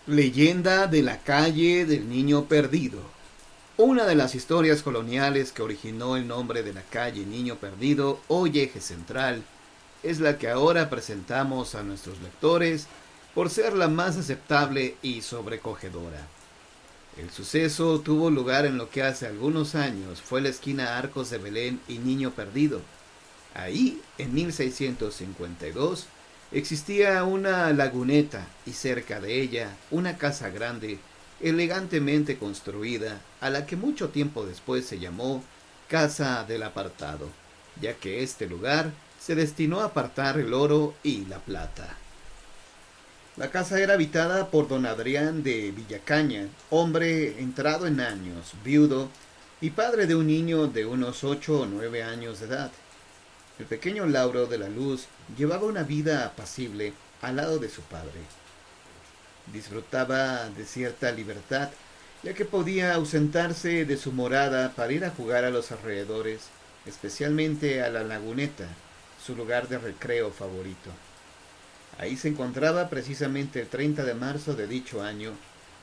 Leyenda de la calle del Niño Perdido. Una de las historias coloniales que originó el nombre de la calle Niño Perdido, hoy eje central, es la que ahora presentamos a nuestros lectores por ser la más aceptable y sobrecogedora. El suceso tuvo lugar en lo que hace algunos años fue la esquina Arcos de Belén y Niño Perdido. Ahí, en 1652, existía una laguneta y cerca de ella una casa grande, elegantemente construida, a la que mucho tiempo después se llamó Casa del Apartado, ya que este lugar se destinó a apartar el oro y la plata. La casa era habitada por don Adrián de Villacaña, hombre entrado en años, viudo y padre de un niño de unos 8 o 9 años de edad. El pequeño Lauro de la Luz llevaba una vida apacible al lado de su padre. Disfrutaba de cierta libertad, ya que podía ausentarse de su morada para ir a jugar a los alrededores, especialmente a la laguneta, su lugar de recreo favorito. Ahí se encontraba precisamente el 30 de marzo de dicho año,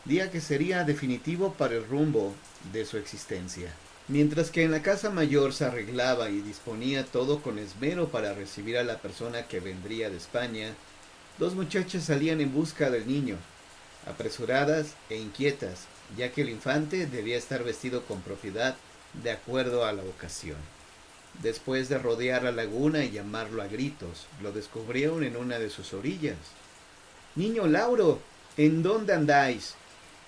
día que sería definitivo para el rumbo de su existencia. Mientras que en la casa mayor se arreglaba y disponía todo con esmero para recibir a la persona que vendría de España, dos muchachas salían en busca del niño, apresuradas e inquietas, ya que el infante debía estar vestido con propiedad de acuerdo a la ocasión. Después de rodear la laguna y llamarlo a gritos, lo descubrieron en una de sus orillas. «Niño Lauro, ¿en dónde andáis?»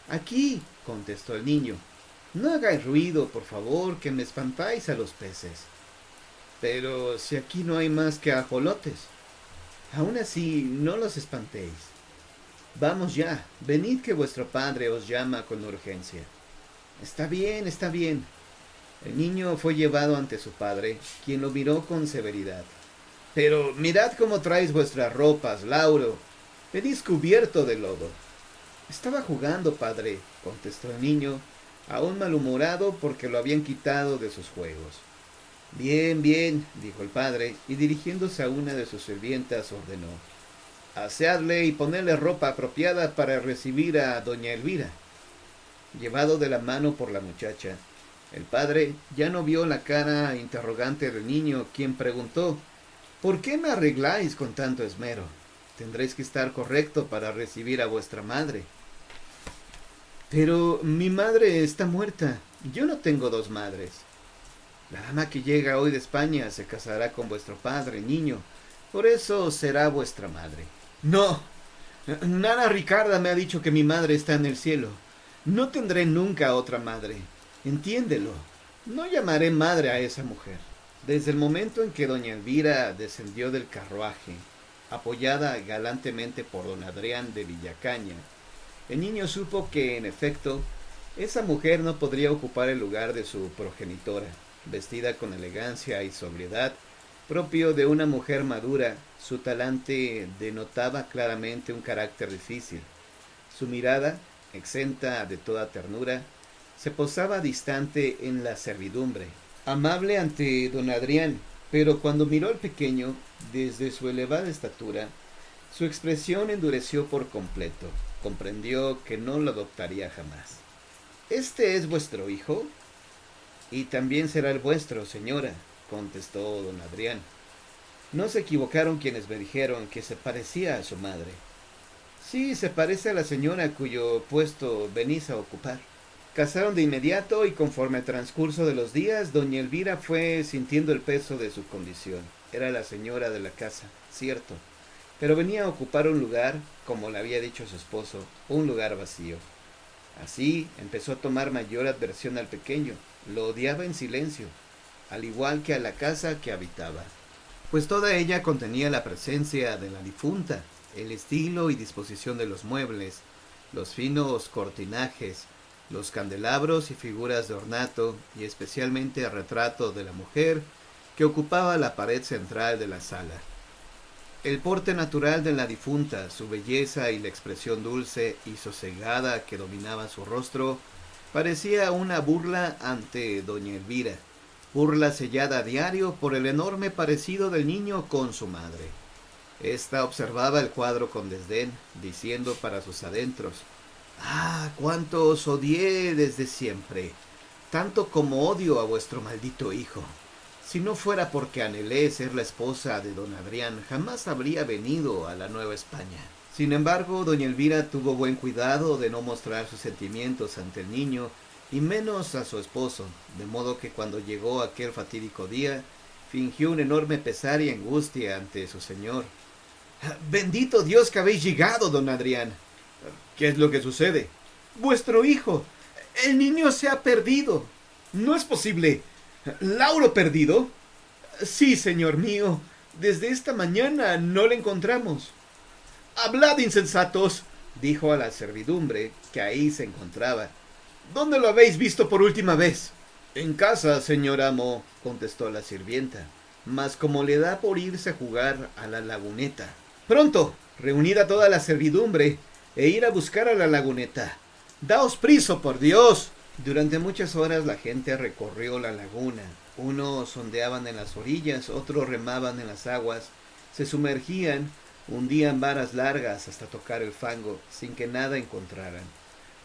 «Aquí», contestó el niño. «No hagáis ruido, por favor, que me espantáis a los peces». «Pero si aquí no hay más que ajolotes». «Aún así, no los espantéis. Vamos ya, venid que vuestro padre os llama con urgencia». Está bien, está bien». El niño fue llevado ante su padre, quien lo miró con severidad. «Pero mirad cómo traéis vuestras ropas, Lauro. Venís cubierto de lodo». «Estaba jugando, padre», contestó el niño, aún malhumorado porque lo habían quitado de sus juegos. «Bien, bien», dijo el padre, y dirigiéndose a una de sus sirvientas ordenó: «Aseadle y ponedle ropa apropiada para recibir a doña Elvira». Llevado de la mano por la muchacha, el padre ya no vio la cara interrogante del niño, quien preguntó: «¿Por qué me arregláis con tanto esmero? Tendréis que estar correcto para recibir a vuestra madre». «Pero mi madre está muerta. Yo no tengo dos madres». «La dama que llega hoy de España se casará con vuestro padre, niño. Por eso será vuestra madre». «No. Nana Ricarda me ha dicho que mi madre está en el cielo. No tendré nunca otra madre. Entiéndelo. No llamaré madre a esa mujer». Desde el momento en que doña Elvira descendió del carruaje, apoyada galantemente por don Adrián de Villacaña, el niño supo que, en efecto, esa mujer no podría ocupar el lugar de su progenitora, vestida con elegancia y sobriedad, propio de una mujer madura. Su talante denotaba claramente un carácter difícil. Su mirada, exenta de toda ternura, se posaba distante en la servidumbre, amable ante don Adrián, pero cuando miró al pequeño, desde su elevada estatura, su expresión endureció por completo. Comprendió que no lo adoptaría jamás. «¿Este es vuestro hijo?» «Y también será el vuestro, señora», contestó don Adrián. «No se equivocaron quienes me dijeron que se parecía a su madre». «Sí, se parece a la señora cuyo puesto venís a ocupar». Casaron de inmediato y conforme al transcurso de los días, doña Elvira fue sintiendo el peso de su condición. Era la señora de la casa, cierto, pero venía a ocupar un lugar, como le había dicho su esposo, un lugar vacío. Así empezó a tomar mayor adversión al pequeño. Lo odiaba en silencio, al igual que a la casa que habitaba, pues toda ella contenía la presencia de la difunta, el estilo y disposición de los muebles, los finos cortinajes, los candelabros y figuras de ornato, y especialmente el retrato de la mujer que ocupaba la pared central de la sala. El porte natural de la difunta, su belleza y la expresión dulce y sosegada que dominaba su rostro, parecía una burla ante doña Elvira, burla sellada a diario por el enorme parecido del niño con su madre. Esta observaba el cuadro con desdén, diciendo para sus adentros: «Ah, cuánto os odié desde siempre, tanto como odio a vuestro maldito hijo. Si no fuera porque anhelé ser la esposa de don Adrián, jamás habría venido a la Nueva España». Sin embargo, doña Elvira tuvo buen cuidado de no mostrar sus sentimientos ante el niño, y menos a su esposo, de modo que cuando llegó aquel fatídico día, fingió un enorme pesar y angustia ante su señor. «Bendito Dios que habéis llegado, don Adrián». «¿Qué es lo que sucede?» «Vuestro hijo. El niño se ha perdido». «No es posible. ¿Lauro perdido?» «Sí, señor mío. Desde esta mañana no le encontramos». «Hablad, insensatos», dijo a la servidumbre que ahí se encontraba. «¿Dónde lo habéis visto por última vez?» «En casa, señor amo», contestó la sirvienta, mas como le da por irse a jugar a la laguneta. «Pronto, reunid a toda la servidumbre e ir a buscar a la laguneta. Daos priso, por Dios». Durante muchas horas la gente recorrió la laguna. Unos sondeaban en las orillas, otros remaban en las aguas, se sumergían, hundían varas largas hasta tocar el fango, sin que nada encontraran.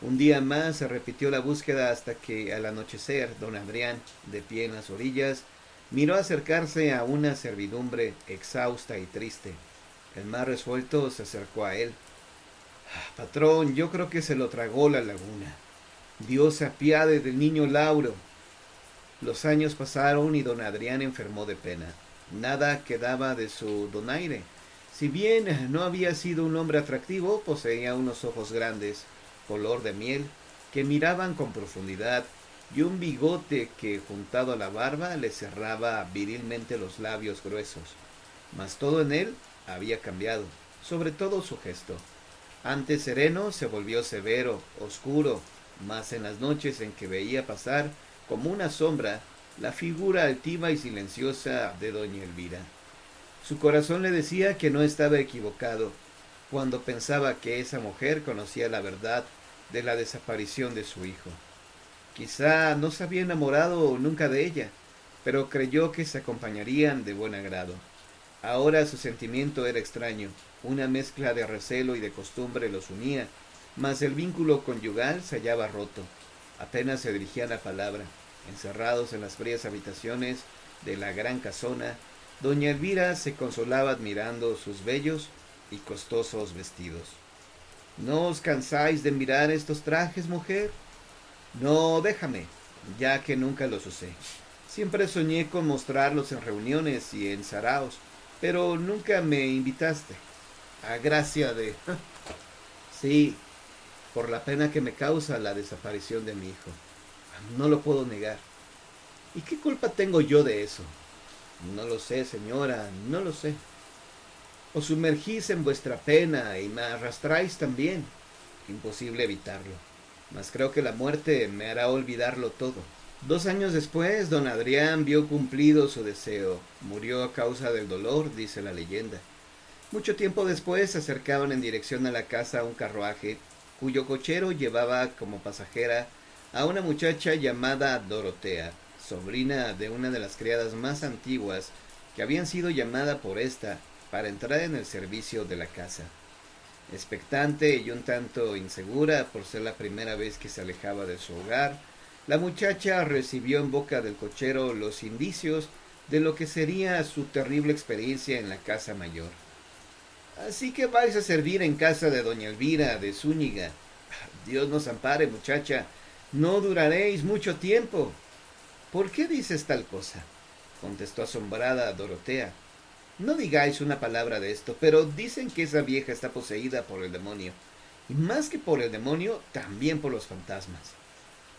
Un día más se repitió la búsqueda hasta que, al anochecer, don Adrián, de pie en las orillas, miró acercarse a una servidumbre exhausta y triste. El más resuelto se acercó a él. «Patrón, yo creo que se lo tragó la laguna. Dios se apiade del niño Lauro». Los años pasaron y don Adrián enfermó de pena. Nada quedaba de su donaire. Si bien no había sido un hombre atractivo, poseía unos ojos grandes, color de miel, que miraban con profundidad, y un bigote que, juntado a la barba, le cerraba virilmente los labios gruesos. Mas todo en él había cambiado, sobre todo su gesto. Antes sereno se volvió severo, oscuro, mas en las noches en que veía pasar, como una sombra, la figura altiva y silenciosa de doña Elvira. Su corazón le decía que no estaba equivocado cuando pensaba que esa mujer conocía la verdad de la desaparición de su hijo. Quizá no se había enamorado nunca de ella, pero creyó que se acompañarían de buen agrado. Ahora su sentimiento era extraño, una mezcla de recelo y de costumbre los unía, mas el vínculo conyugal se hallaba roto. Apenas se dirigían la palabra. Encerrados en las frías habitaciones de la gran casona, doña Elvira se consolaba admirando sus bellos y costosos vestidos. «¿No os cansáis de mirar estos trajes, mujer?» «No, déjame, ya que nunca los usé. Siempre soñé con mostrarlos en reuniones y en saraos, pero nunca me invitaste». «A gracia de...» «Sí, por la pena que me causa la desaparición de mi hijo. No lo puedo negar. ¿Y qué culpa tengo yo de eso?» «No lo sé, señora, no lo sé». «Os sumergís en vuestra pena y me arrastráis también. Imposible evitarlo. Mas creo que la muerte me hará olvidarlo todo». 2 años después, don Adrián vio cumplido su deseo. Murió a causa del dolor, dice la leyenda. Mucho tiempo después se acercaban en dirección a la casa un carruaje, cuyo cochero llevaba como pasajera a una muchacha llamada Dorotea, sobrina de una de las criadas más antiguas que habían sido llamada por ésta para entrar en el servicio de la casa. Expectante y un tanto insegura por ser la primera vez que se alejaba de su hogar, la muchacha recibió en boca del cochero los indicios de lo que sería su terrible experiencia en la casa mayor. «Así que vais a servir en casa de doña Elvira de Zúñiga. Dios nos ampare, muchacha, no duraréis mucho tiempo». «¿Por qué dices tal cosa?», contestó asombrada Dorotea. «No digáis una palabra de esto, pero dicen que esa vieja está poseída por el demonio, y más que por el demonio, también por los fantasmas».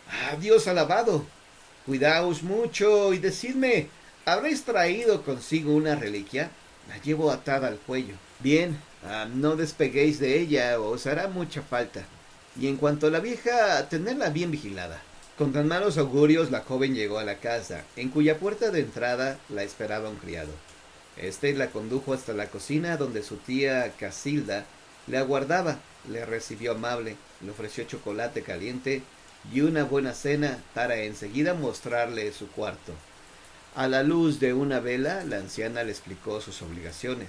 «¡Ah, Dios alabado! Cuidaos mucho y decidme, ¿habréis traído consigo una reliquia? La llevo atada al cuello». «Bien, no despeguéis de ella, os hará mucha falta. Y en cuanto a la vieja, tenedla bien vigilada». Con tan malos augurios la joven llegó a la casa, en cuya puerta de entrada la esperaba un criado. Este la condujo hasta la cocina, donde su tía Casilda le aguardaba, le recibió amable, le ofreció chocolate caliente y una buena cena para enseguida mostrarle su cuarto. A la luz de una vela, la anciana le explicó sus obligaciones.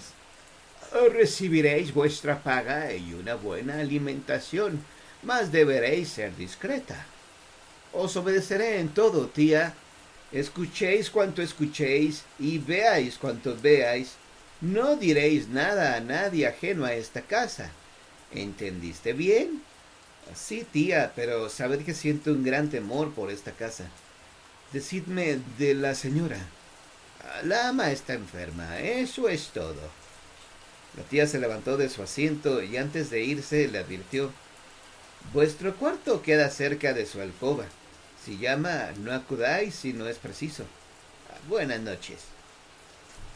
Recibiréis vuestra paga y una buena alimentación, mas deberéis ser discreta. Os obedeceré en todo, tía. Escuchéis cuanto escuchéis y veáis cuanto veáis. No diréis nada a nadie ajeno a esta casa. ¿Entendiste bien? Sí, tía, pero sabed que siento un gran temor por esta casa. Decidme de la señora. La ama está enferma, eso es todo. La tía se levantó de su asiento y antes de irse le advirtió: vuestro cuarto queda cerca de su alcoba. Si llama, no acudáis si no es preciso. Buenas noches.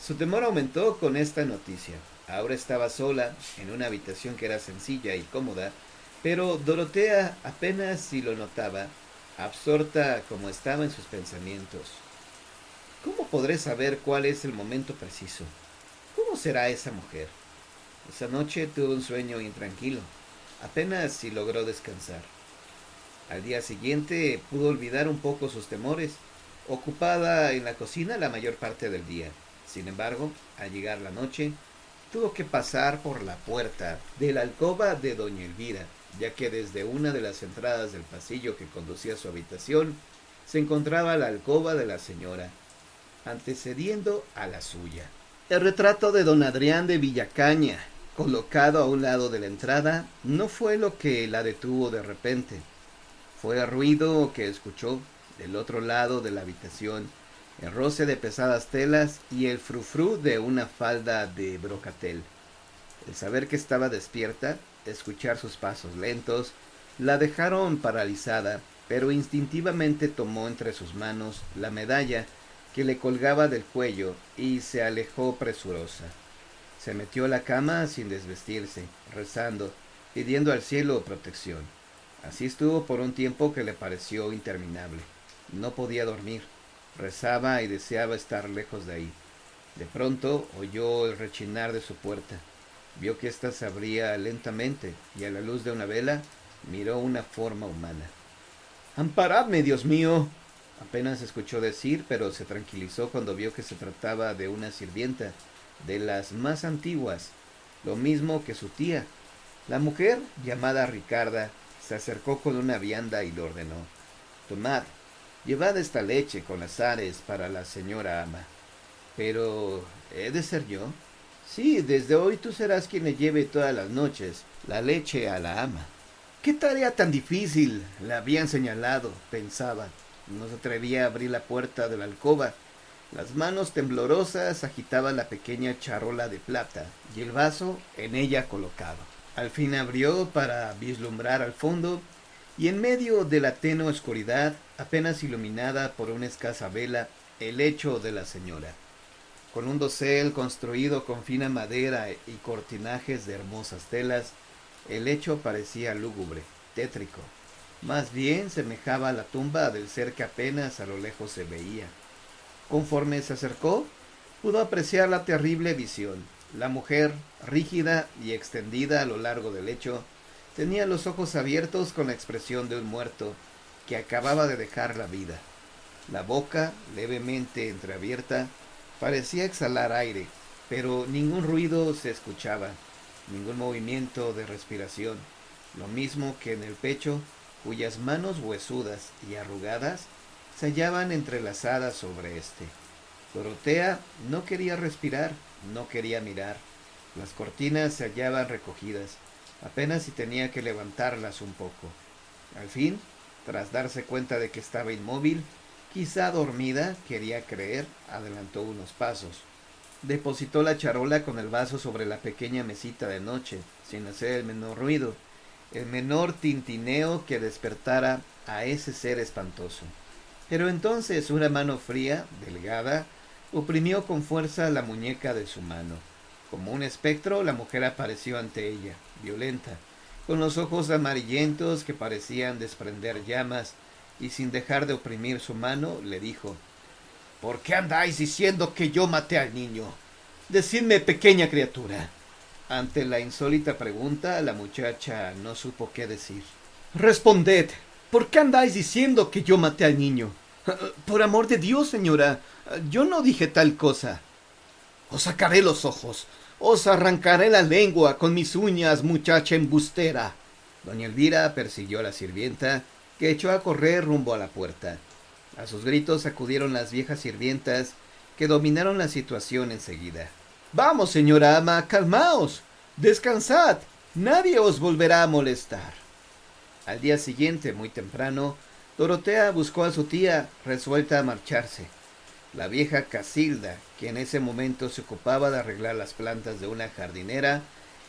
Su temor aumentó con esta noticia. Ahora estaba sola, en una habitación que era sencilla y cómoda, pero Dorotea apenas si lo notaba, absorta como estaba en sus pensamientos. ¿Cómo podré saber cuál es el momento preciso? ¿Cómo será esa mujer? Esa noche tuvo un sueño intranquilo. Apenas si logró descansar. Al día siguiente pudo olvidar un poco sus temores, ocupada en la cocina la mayor parte del día. Sin embargo, al llegar la noche, tuvo que pasar por la puerta de la alcoba de doña Elvira, ya que desde una de las entradas del pasillo que conducía a su habitación se encontraba la alcoba de la señora, antecediendo a la suya. El retrato de don Adrián de Villacaña, colocado a un lado de la entrada, no fue lo que la detuvo de repente. Fue el ruido que escuchó del otro lado de la habitación, el roce de pesadas telas y el frufrú de una falda de brocatel. El saber que estaba despierta, escuchar sus pasos lentos, la dejaron paralizada, pero instintivamente tomó entre sus manos la medalla que le colgaba del cuello y se alejó presurosa. Se metió a la cama sin desvestirse, rezando, pidiendo al cielo protección. Así estuvo por un tiempo que le pareció interminable. No podía dormir. Rezaba y deseaba estar lejos de ahí. De pronto oyó el rechinar de su puerta. Vio que ésta se abría lentamente y a la luz de una vela miró una forma humana. ¡Amparadme, Dios mío! Apenas escuchó decir, pero se tranquilizó cuando vio que se trataba de una sirvienta, de las más antiguas, lo mismo que su tía. La mujer, llamada Ricarda, se acercó con una vianda y le ordenó: tomad, llevad esta leche con azares para la señora ama. Pero, ¿he de ser yo? Sí, desde hoy tú serás quien le lleve todas las noches la leche a la ama. ¿Qué tarea tan difícil? Le habían señalado, pensaba. No se atrevía a abrir la puerta de la alcoba. Las manos temblorosas agitaban la pequeña charola de plata y el vaso en ella colocado. Al fin abrió para vislumbrar al fondo y en medio de la tenue oscuridad, apenas iluminada por una escasa vela, el lecho de la señora. Con un dosel construido con fina madera y cortinajes de hermosas telas, el lecho parecía lúgubre, tétrico. Más bien semejaba a la tumba del ser que apenas a lo lejos se veía. Conforme se acercó, pudo apreciar la terrible visión. La mujer, rígida y extendida a lo largo del lecho, tenía los ojos abiertos con la expresión de un muerto que acababa de dejar la vida. La boca, levemente entreabierta, parecía exhalar aire, pero ningún ruido se escuchaba, ningún movimiento de respiración, lo mismo que en el pecho, cuyas manos huesudas y arrugadas se hallaban entrelazadas sobre éste. Dorotea no quería respirar, no quería mirar. Las cortinas se hallaban recogidas, apenas si tenía que levantarlas un poco. Al fin, tras darse cuenta de que estaba inmóvil, quizá dormida, quería creer, adelantó unos pasos. Depositó la charola con el vaso sobre la pequeña mesita de noche, sin hacer el menor ruido, el menor tintineo que despertara a ese ser espantoso. Pero entonces una mano fría, delgada, oprimió con fuerza la muñeca de su mano. Como un espectro, la mujer apareció ante ella, violenta, con los ojos amarillentos que parecían desprender llamas, y sin dejar de oprimir su mano, le dijo: ¿por qué andáis diciendo que yo maté al niño? Decidme, pequeña criatura. Ante la insólita pregunta, la muchacha no supo qué decir. Responded, ¿por qué andáis diciendo que yo maté al niño? Por amor de Dios, señora, yo no dije tal cosa. Os sacaré los ojos, Os arrancaré la lengua con mis uñas, muchacha embustera. Doña Elvira persiguió a la sirvienta, que echó a correr rumbo a la puerta. A sus gritos acudieron las viejas sirvientas, que dominaron la situación enseguida. Vamos, señora ama, calmaos. Descansad. Nadie os volverá a molestar. Al día siguiente, muy temprano, Dorotea buscó a su tía, resuelta a marcharse. La vieja Casilda, que en ese momento se ocupaba de arreglar las plantas de una jardinera,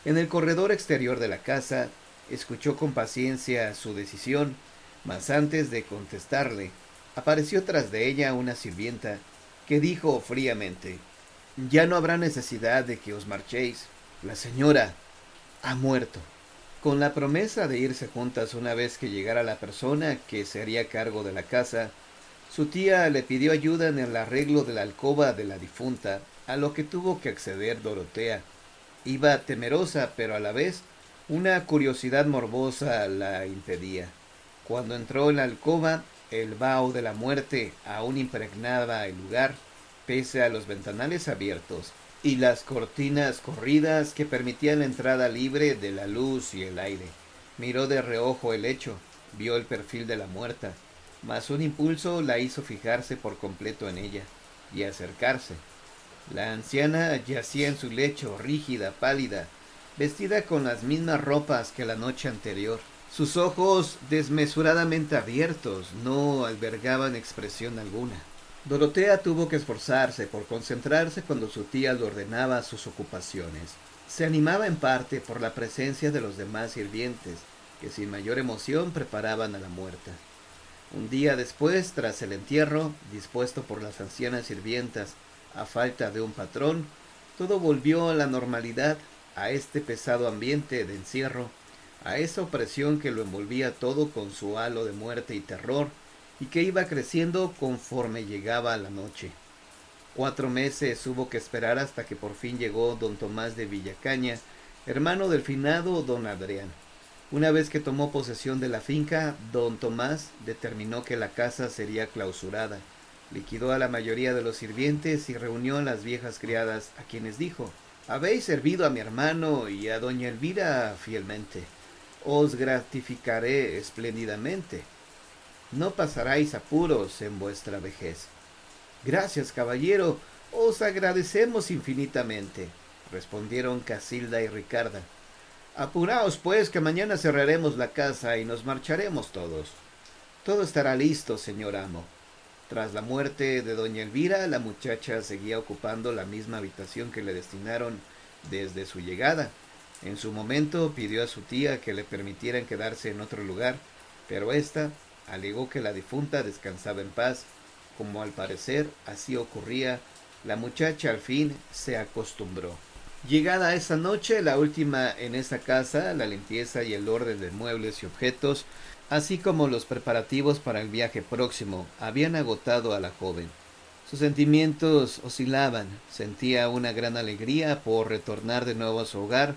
en el corredor exterior de la casa, escuchó con paciencia su decisión, mas antes de contestarle, apareció tras de ella una sirvienta, que dijo fríamente: «Ya no habrá necesidad de que os marchéis. La señora ha muerto». Con la promesa de irse juntas una vez que llegara la persona que se haría cargo de la casa, su tía le pidió ayuda en el arreglo de la alcoba de la difunta, a lo que tuvo que acceder Dorotea. Iba temerosa, pero a la vez una curiosidad morbosa la impedía. Cuando entró en la alcoba, el vaho de la muerte aún impregnaba el lugar, pese a los ventanales abiertos y las cortinas corridas que permitían la entrada libre de la luz y el aire. Miró de reojo el lecho, vio el perfil de la muerta, mas un impulso la hizo fijarse por completo en ella y acercarse. La anciana yacía en su lecho, rígida, pálida, vestida con las mismas ropas que la noche anterior. Sus ojos, desmesuradamente abiertos, no albergaban expresión alguna. Dorotea tuvo que esforzarse por concentrarse cuando su tía le ordenaba sus ocupaciones. Se animaba en parte por la presencia de los demás sirvientes, que sin mayor emoción preparaban a la muerta. Un día después, tras el entierro, dispuesto por las ancianas sirvientas, a falta de un patrón, todo volvió a la normalidad, a este pesado ambiente de encierro, a esa opresión que lo envolvía todo con su halo de muerte y terror, y que iba creciendo conforme llegaba la noche. 4 meses hubo que esperar hasta que por fin llegó don Tomás de Villacaña, hermano del finado don Adrián. Una vez que tomó posesión de la finca, don Tomás determinó que la casa sería clausurada, liquidó a la mayoría de los sirvientes y reunió a las viejas criadas, a quienes dijo: «Habéis servido a mi hermano y a doña Elvira fielmente. Os gratificaré espléndidamente. No pasaréis apuros en vuestra vejez». «Gracias, caballero, os agradecemos infinitamente», respondieron Casilda y Ricarda. «Apuraos, pues, que mañana cerraremos la casa y nos marcharemos todos». «Todo estará listo, señor amo». Tras la muerte de doña Elvira, la muchacha seguía ocupando la misma habitación que le destinaron desde su llegada. En su momento pidió a su tía que le permitieran quedarse en otro lugar, pero ésta alegó que la difunta descansaba en paz. Como al parecer así ocurría, la muchacha al fin se acostumbró. Llegada esa noche, la última en esa casa, la limpieza y el orden de muebles y objetos, así como los preparativos para el viaje próximo, habían agotado a la joven. Sus sentimientos oscilaban, sentía una gran alegría por retornar de nuevo a su hogar,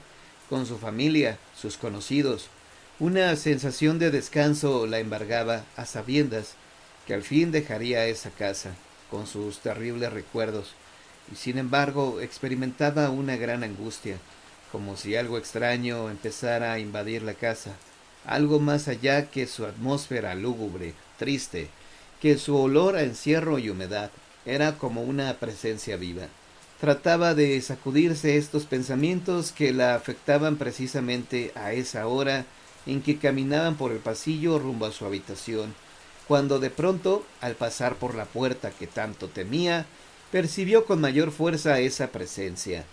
con su familia, sus conocidos. Una sensación de descanso la embargaba, a sabiendas que al fin dejaría esa casa, con sus terribles recuerdos, y sin embargo experimentaba una gran angustia, como si algo extraño empezara a invadir la casa, algo más allá que su atmósfera lúgubre, triste, que su olor a encierro y humedad. Era como una presencia viva. Trataba de sacudirse estos pensamientos que la afectaban precisamente a esa hora en que caminaban por el pasillo rumbo a su habitación, cuando de pronto, al pasar por la puerta que tanto temía, percibió con mayor fuerza esa presencia.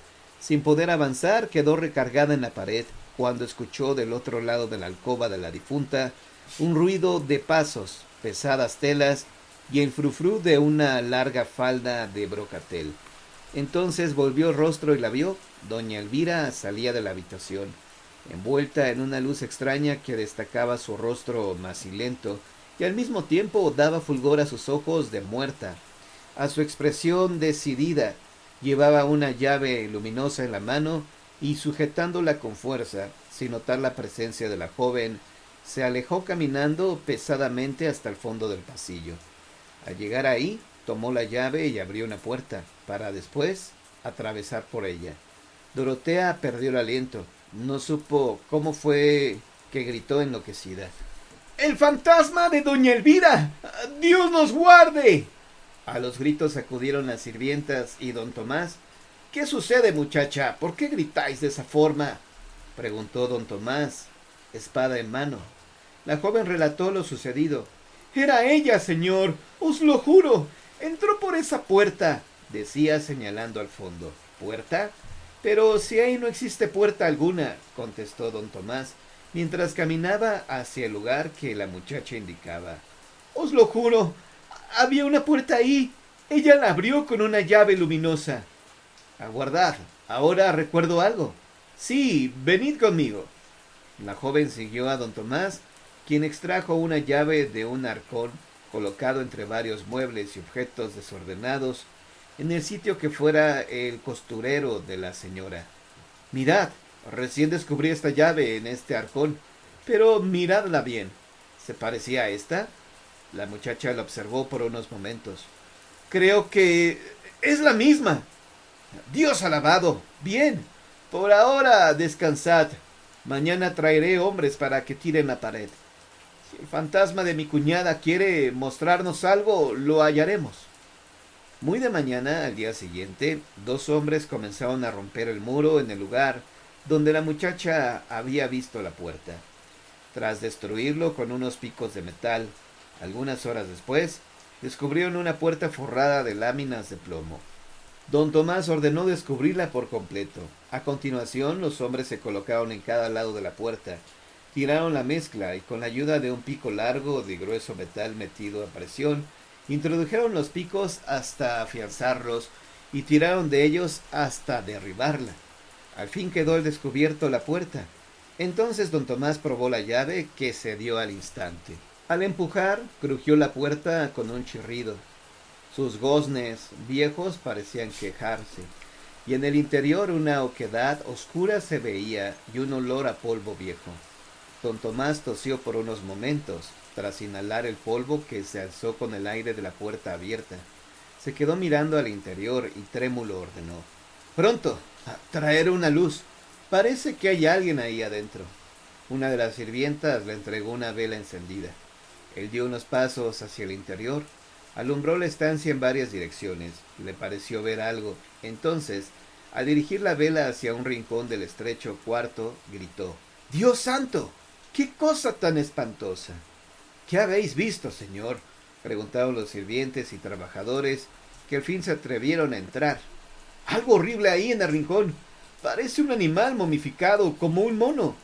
Sin poder avanzar, quedó recargada en la pared, cuando escuchó del otro lado de la alcoba de la difunta un ruido de pasos, pesadas telas y el frufrú de una larga falda de brocatel. Entonces volvió el rostro y la vio. Doña Elvira salía de la habitación, envuelta en una luz extraña que destacaba su rostro macilento y al mismo tiempo daba fulgor a sus ojos de muerta, a su expresión decidida. Llevaba una llave luminosa en la mano y, sujetándola con fuerza, sin notar la presencia de la joven, se alejó caminando pesadamente hasta el fondo del pasillo. Al llegar ahí, tomó la llave y abrió una puerta, para después atravesar por ella. Dorotea perdió el aliento. No supo cómo fue que gritó enloquecida. ¡El fantasma de doña Elvira! ¡Dios nos guarde! A los gritos acudieron las sirvientas y don Tomás. ¿Qué sucede, muchacha? ¿Por qué gritáis de esa forma? Preguntó don Tomás, espada en mano. La joven relató lo sucedido. Era ella, señor, os lo juro. Entró por esa puerta, decía señalando al fondo. ¿Puerta? Pero si ahí no existe puerta alguna, contestó don Tomás, mientras caminaba hacia el lugar que la muchacha indicaba. Os lo juro, había una puerta ahí. Ella la abrió con una llave luminosa. Aguardad, ahora recuerdo algo. Sí, venid conmigo. La joven siguió a don Tomás, quien extrajo una llave de un arcón colocado entre varios muebles y objetos desordenados en el sitio que fuera el costurero de la señora. Mirad, recién descubrí esta llave en este arcón, pero miradla bien. ¿Se parecía a esta? La muchacha la observó por unos momentos. Creo que es la misma. Dios alabado. Bien. Por ahora descansad. Mañana traeré hombres para que tiren la pared. Si el fantasma de mi cuñada quiere mostrarnos algo, lo hallaremos. Muy de mañana, al día siguiente, dos hombres comenzaron a romper el muro en el lugar donde la muchacha había visto la puerta. Tras destruirlo con unos picos de metal, algunas horas después, descubrieron una puerta forrada de láminas de plomo. Don Tomás ordenó descubrirla por completo. A continuación, los hombres se colocaron en cada lado de la puerta, tiraron la mezcla y con la ayuda de un pico largo de grueso metal metido a presión, introdujeron los picos hasta afianzarlos y tiraron de ellos hasta derribarla. Al fin quedó al descubierto la puerta. Entonces don Tomás probó la llave, que cedió al instante. Al empujar, crujió la puerta con un chirrido. Sus goznes viejos parecían quejarse, y en el interior una oquedad oscura se veía y un olor a polvo viejo. Don Tomás tosió por unos momentos, tras inhalar el polvo que se alzó con el aire de la puerta abierta. Se quedó mirando al interior y trémulo ordenó. ¡Pronto! ¡Traer una luz! Parece que hay alguien ahí adentro. Una de las sirvientas le entregó una vela encendida. Él dio unos pasos hacia el interior, alumbró la estancia en varias direcciones, le pareció ver algo. Entonces, al dirigir la vela hacia un rincón del estrecho cuarto, gritó. ¡Dios santo! ¡Qué cosa tan espantosa! ¿Qué habéis visto, señor? Preguntaron los sirvientes y trabajadores, que al fin se atrevieron a entrar. Algo horrible ahí en el rincón. Parece un animal momificado, como un mono.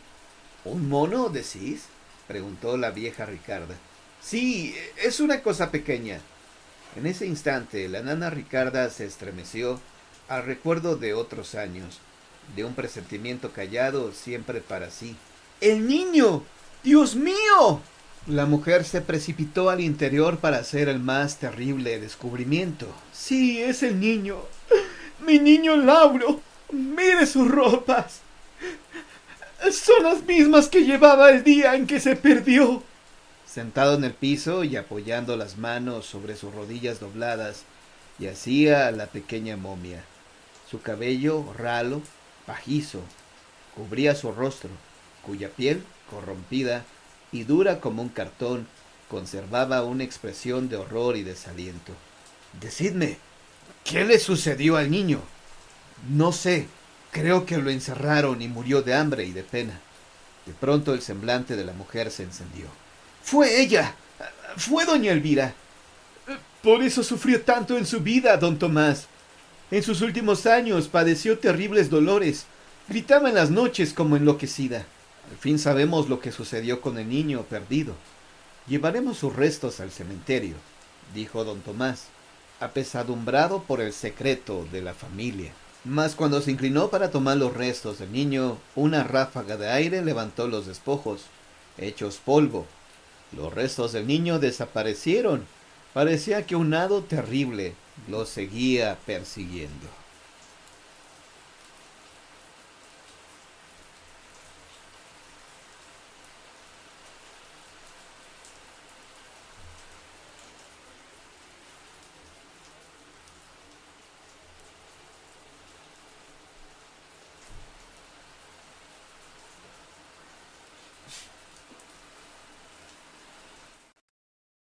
¿Un mono, decís? Preguntó la vieja Ricarda. Sí, es una cosa pequeña. En ese instante, la nana Ricarda se estremeció al recuerdo de otros años, de un presentimiento callado siempre para sí. ¡El niño! ¡Dios mío! La mujer se precipitó al interior para hacer el más terrible descubrimiento. Sí, es el niño. ¡Mi niño Lauro! ¡Mire sus ropas! Son las mismas que llevaba el día en que se perdió. Sentado en el piso y apoyando las manos sobre sus rodillas dobladas, yacía la pequeña momia. Su cabello ralo, pajizo, cubría su rostro, cuya piel, corrompida y dura como un cartón, conservaba una expresión de horror y desaliento. Decidme, ¿qué le sucedió al niño? No sé, creo que lo encerraron y murió de hambre y de pena. De pronto el semblante de la mujer se encendió. ¡Fue ella! ¡Fue doña Elvira! Por eso sufrió tanto en su vida, don Tomás. En sus últimos años padeció terribles dolores. Gritaba en las noches como enloquecida. Al fin sabemos lo que sucedió con el niño perdido. Llevaremos sus restos al cementerio, dijo don Tomás, apesadumbrado por el secreto de la familia. Mas cuando se inclinó para tomar los restos del niño, una ráfaga de aire levantó los despojos, hechos polvo. Los restos del niño desaparecieron. Parecía que un hado terrible lo seguía persiguiendo.